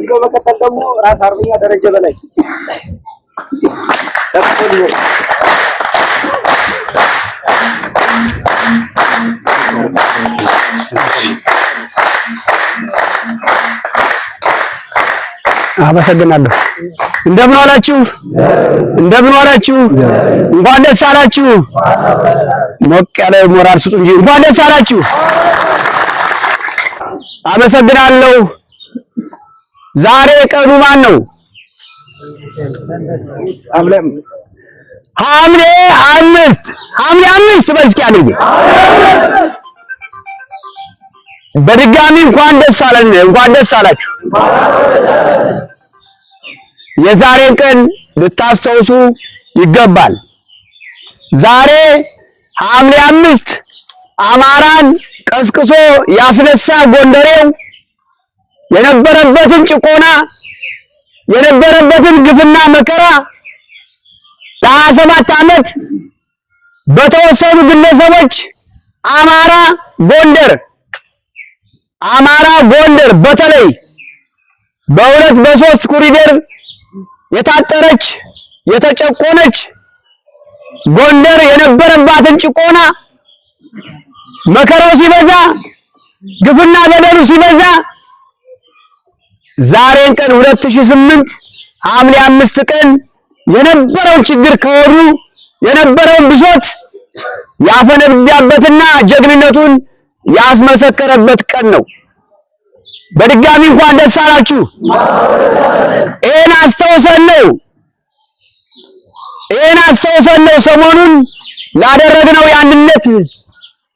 ከዚህ በመቀጠል ደግሞ ራስ አርበኛ ደረጀ በላይ አመሰግናለሁ። እንደምን ዋላችሁ? እንደምን ዋላችሁ? እንኳን ደስ አላችሁ። ሞቅ ያለ ሞራል ስጡ እንጂ እንኳን ደስ አላችሁ። አመሰግናለሁ። ዛሬ ቀኑ ማን ነው? ሐምሌ 5 ሐምሌ 5 በልክ ያድርግ። በድጋሚ እንኳን ደስ አለን፣ እንኳን ደስ አላችሁ። የዛሬን ቀን ልታስተውሱ ይገባል። ዛሬ ሐምሌ 5 አማራን ቀስቅሶ ያስነሳ ጎንደሬው የነበረበትን ጭቆና የነበረበትን ግፍና መከራ ለ27 ዓመት በተወሰኑ ግለሰቦች አማራ ጎንደር በተለይ በሁለት በሶስት ኮሪደር የታጠረች የተጨቆነች ጎንደር የነበረባትን ጭቆና መከራው ሲበዛ ግፍና በደሉ ሲበዛ ዛሬን ቀን 2008 ሐምሌ 5 ቀን የነበረውን ችግር ከወሩ የነበረውን ብሶት ያፈነዳበትና ጀግንነቱን ያስመሰከረበት ቀን ነው። በድጋሚ እንኳን ደስ አላችሁ። ይሄን አስተውሰን ነው ሰሞኑን ላደረግነው የአንድነት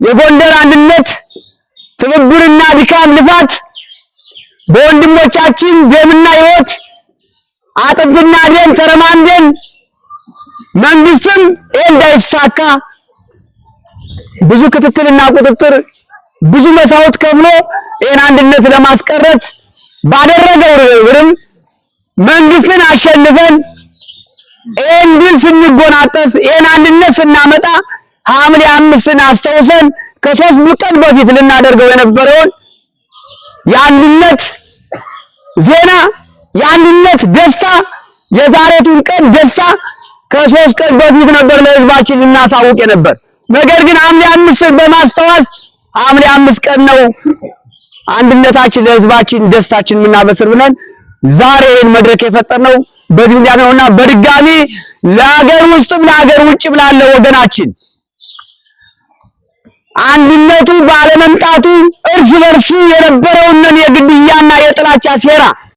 የጎንደር አንድነት ትብብርና ድካም ልፋት በወንድሞቻችን ደምና ሕይወት አጥንትና ደም ተረማምደን መንግስትም እንዳይሳካ ብዙ ክትትልና ቁጥጥር ብዙ መስዋዕት ከፍሎ ይህን አንድነት ለማስቀረት ባደረገው ርብርብ መንግስትን አሸንፈን ይህን ድል ስንጎናጸፍ ይህን አንድነት ስናመጣ ሐምሌ 5ን አስተውሰን ከ3 ቀን በፊት ልናደርገው የነበረውን የአንድነት ዜና የአንድነት ደስታ የዛሬቱን ቀን ደስታ ከ3 ቀን በፊት ነበር ለህዝባችን ልናሳውቅ የነበር። ነገር ግን ሐምሌ 5ን በማስተዋስ ሐምሌ 5 ቀን ነው አንድነታችን ለህዝባችን ደስታችን የምናበስር ብለን ዛሬን መድረክ የፈጠርነው በዚህ ምክንያት ነውና በድጋሚ ለሀገር ውስጥም ለሀገር ውጭም ላለ ወገናችን አንድነቱ ባለመምጣቱ እርስ በርሱ የነበረውን የግድያና የጥላቻ ሴራ